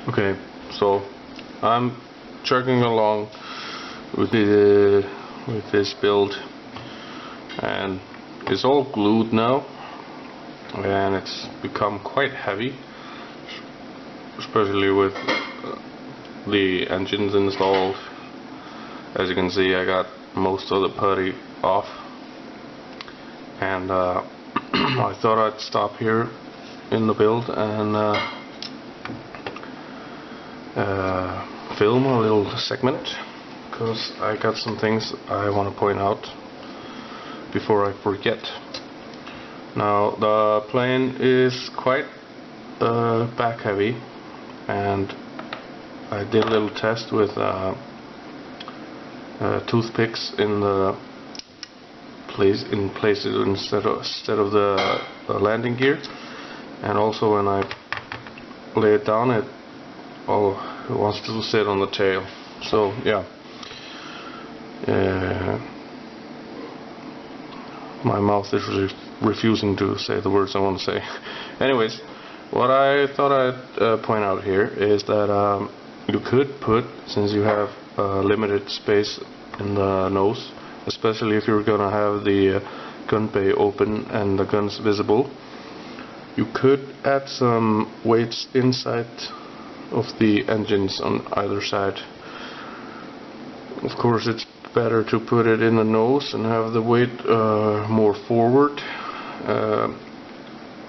Okay, so I'm chugging along with this build, and it's all glued now, and it's become quite heavy, especially with the engines installed. As you can see, I got most of the putty off, and I thought I'd stop here in the build and film a little segment, because I got some things I want to point out before I forget. Now, the plane is quite back heavy, and I did a little test with toothpicks in the places instead of the landing gear, and also when I lay it down, it wants to sit on the tail. So yeah, my mouth is refusing to say the words I want to say. Anyways, what I thought I'd point out here is that you could put, since you have limited space in the nose, especially if you're gonna have the gun bay open and the guns visible, you could add some weights inside of the engines on either side. Of course, it's better to put it in the nose and have the weight more forward,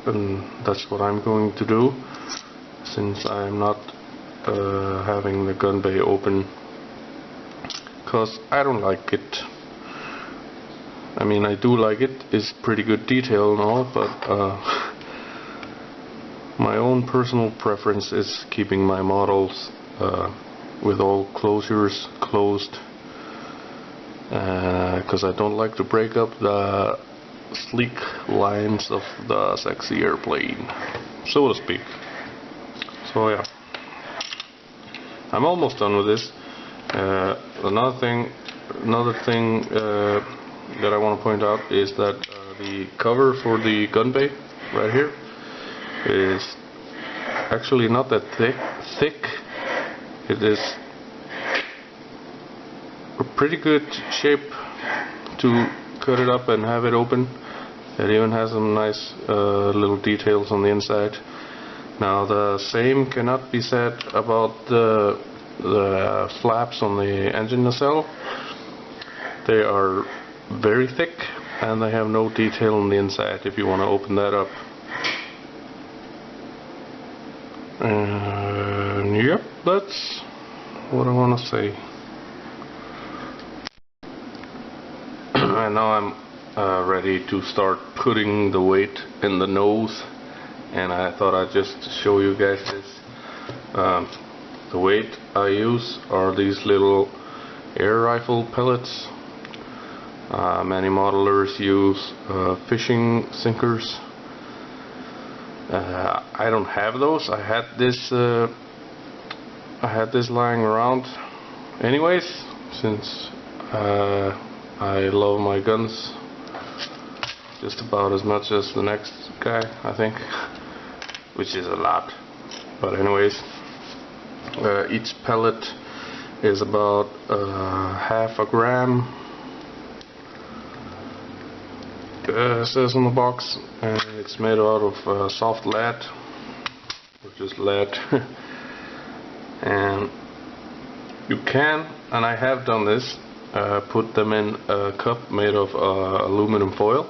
and that's what I'm going to do, since I'm not having the gun bay open, because I don't like it. I mean, I do like it, it's pretty good detail and all, but my own personal preference is keeping my models with all closures closed, because I don't like to break up the sleek lines of the sexy airplane, so to speak. So yeah, I'm almost done with this. Another thing that I want to point out is that the cover for the gun bay right here is actually not that thick. It is a pretty good shape to cut it up and have it open. It even has some nice little details on the inside. Now, the same cannot be said about the flaps on the engine nacelle. They are very thick and they have no detail on the inside if you want to open that up. And yep, that's what I want to say. And now I'm ready to start putting the weight in the nose, and I thought I'd just show you guys this. The weight I use are these little air rifle pellets. Many modelers use fishing sinkers. I don't have those. I had this lying around anyways, since I love my guns just about as much as the next guy, I think, which is a lot. But anyways, each pellet is about half a gram. It says on the box, and it's made out of soft lead, or just lead. And you can, and I have done this, put them in a cup made of aluminum foil,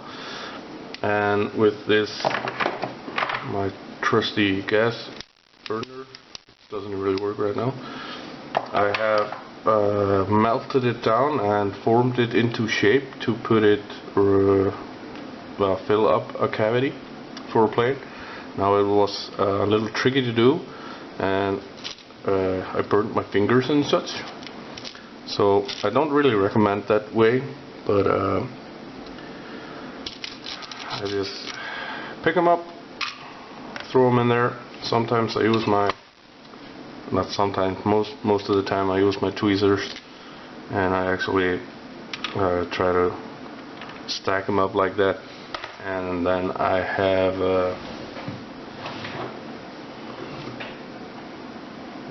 and with this, my trusty gas burner, it doesn't really work right now, I have melted it down and formed it into shape to put it fill up a cavity for a plane. Now, it was a little tricky to do, and I burnt my fingers and such, so I don't really recommend that way, but I just pick them up, throw them in there. Sometimes I use my, not sometimes, most of the time I use my tweezers, and I actually try to stack them up like that. And then I have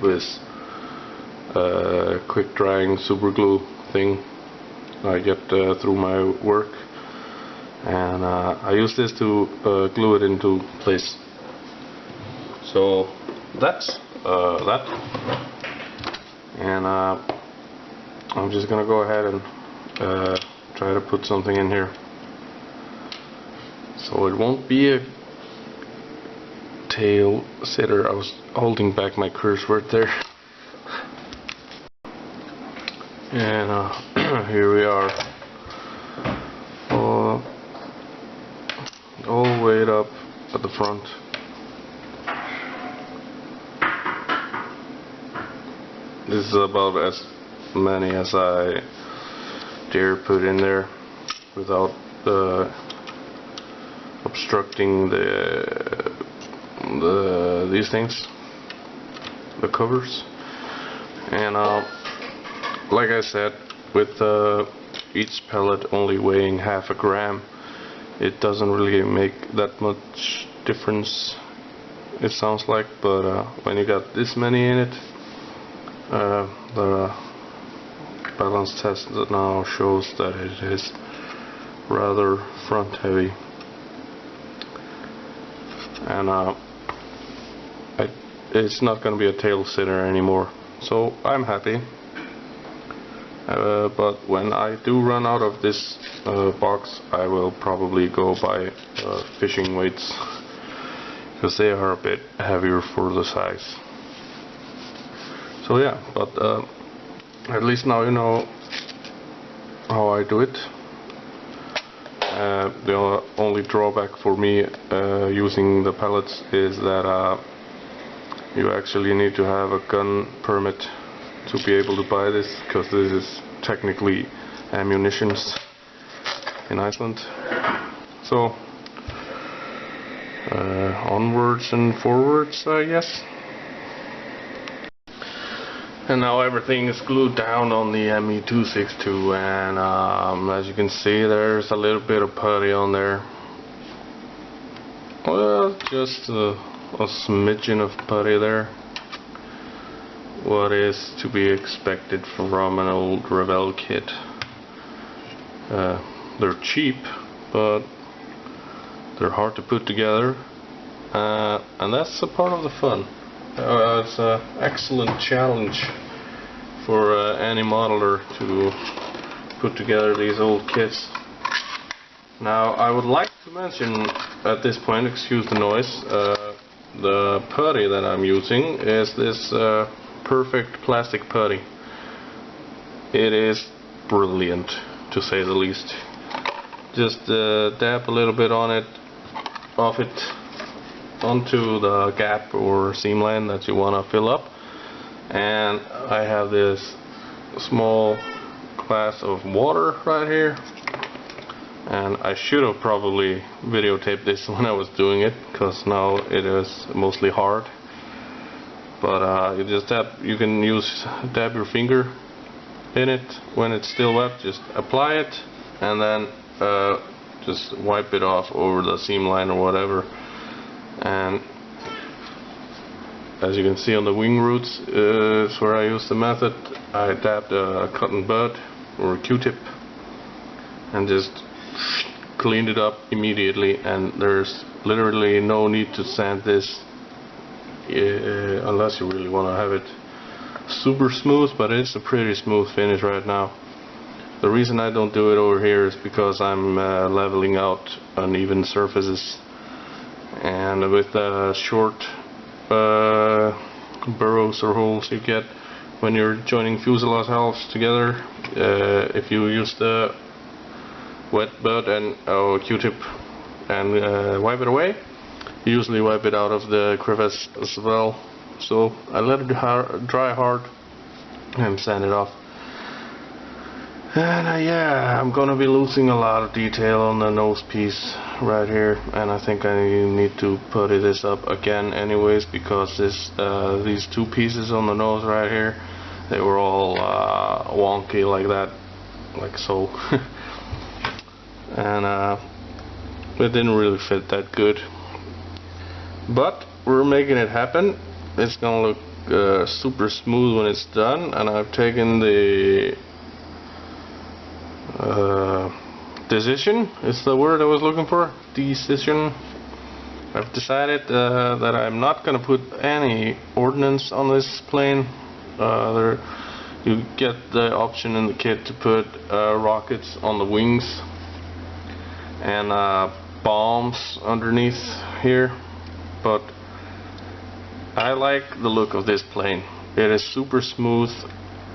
this quick drying super glue thing I get through my work, and I use this to glue it into place. So that's that, and I'm just gonna go ahead and try to put something in here, so it won't be a tail sitter. I was holding back my curse word there. And here we are, all weighed up at the front. This is about as many as I dare put in there without obstructing these things, the covers. And like I said, with each pellet only weighing half a gram, it doesn't really make that much difference, it sounds like, but when you got this many in it, the balance test now shows that it is rather front heavy, and it's not going to be a tail sitter anymore, so I'm happy. But when I do run out of this box, I will probably go buy fishing weights, because they are a bit heavier for the size. So yeah, but at least now you know how I do it. The only drawback for me using the pellets is that you actually need to have a gun permit to be able to buy this, because this is technically ammunitions in Iceland. So onwards and forwards, I guess. And now everything is glued down on the Me262, and as you can see, there's a little bit of putty on there. Well, just a smidgen of putty there. What is to be expected from an old Revell kit. They're cheap, but they're hard to put together, and that's a part of the fun. It's an excellent challenge for any modeler to put together these old kits. Now, I would like to mention at this point, excuse the noise, the putty that I'm using is this perfect plastic putty. It is brilliant, to say the least. Just dab a little bit on it, off it, onto the gap or seam line that you want to fill up, and I have this small glass of water right here, and I should have probably videotaped this when I was doing it, because now it is mostly hard. But you just dab, you can dab your finger in it when it's still wet, just apply it, and then just wipe it off over the seam line or whatever. And as you can see on the wing roots is where I use the method. I dabbed a cotton bud or a Q-tip and just cleaned it up immediately, and there's literally no need to sand this unless you really want to have it super smooth, but it's a pretty smooth finish right now. The reason I don't do it over here is because I'm leveling out uneven surfaces, and with the short burrows or holes you get when you're joining fuselage halves together, if you use the wet bud and Q-tip and wipe it away, you usually wipe it out of the crevice as well. So I let it dry hard and sand it off. And yeah, I'm gonna be losing a lot of detail on the nose piece right here, and I think I need to putty this up again anyways, because these two pieces on the nose right here, they were all wonky like that, like so. And it didn't really fit that good, but we're making it happen. It's gonna look super smooth when it's done, and I've taken the decision is the word I was looking for. Decision. I've decided that I'm not gonna put any ordnance on this plane. You get the option in the kit to put rockets on the wings and bombs underneath here, but I like the look of this plane. It is super smooth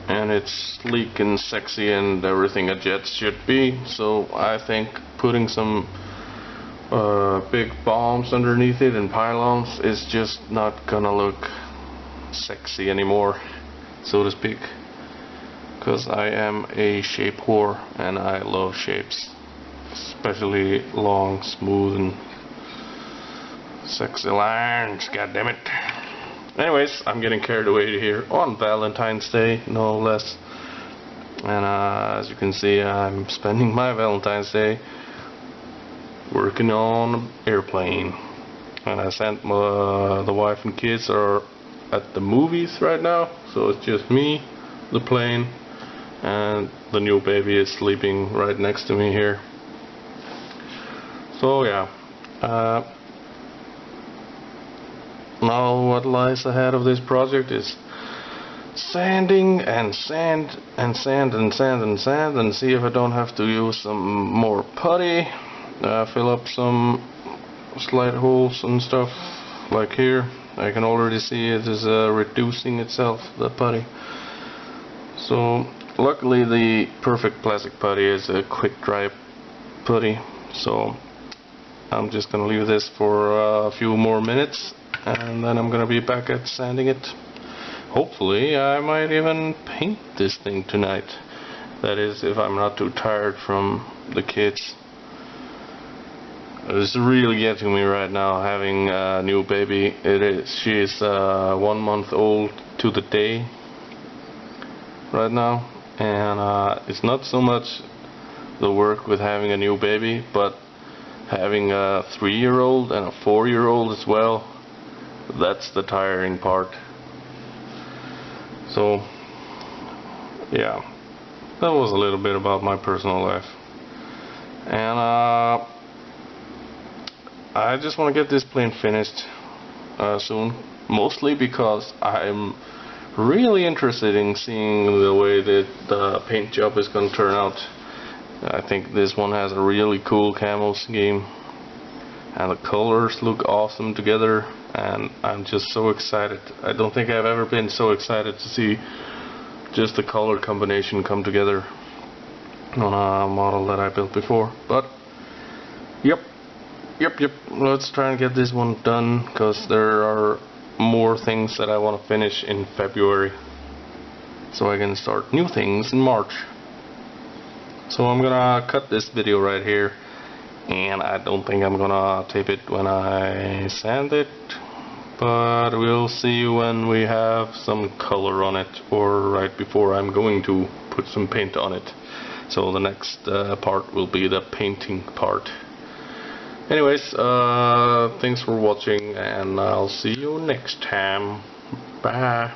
and it's sleek and sexy and everything a jet should be, so I think putting some big bombs underneath it and pylons is just not gonna look sexy anymore, so to speak, because I am a shape whore and I love shapes, especially long, smooth and sexy lines, goddammit. Anyways, I'm getting carried away here on Valentine's Day, no less, and as you can see, I'm spending my Valentine's Day working on an airplane. And I sent the wife and kids are at the movies right now, so it's just me, the plane, and the new baby is sleeping right next to me here. So yeah, now what lies ahead of this project is sanding and sand and sand and sand and sand, and see if I don't have to use some more putty, fill up some slide holes and stuff like here. I can already see it is reducing itself, the putty. So luckily the perfect plastic putty is a quick dry putty, so I'm just gonna leave this for a few more minutes and then I'm gonna be back at sanding it. Hopefully I might even paint this thing tonight. That is, if I'm not too tired from the kids. It's really getting me right now having a new baby. She's 1 month old to the day right now, and it's not so much the work with having a new baby, but having a 3-year-old and a 4-year-old as well. That's the tiring part. So yeah, that was a little bit about my personal life, and I just want to get this plane finished soon, mostly because I'm really interested in seeing the way that the paint job is going to turn out. I think this one has a really cool camo scheme and the colors look awesome together, and I'm just so excited. I don't think I've ever been so excited to see just the color combination come together on a model that I built before. But yep, let's try and get this one done, because there are more things that I want to finish in February so I can start new things in March. So I'm gonna cut this video right here, and I don't think I'm gonna tape it when I sand it, but we'll see when we have some color on it, or right before I'm going to put some paint on it. So the next part will be the painting part. Anyways, thanks for watching, and I'll see you next time. Bye.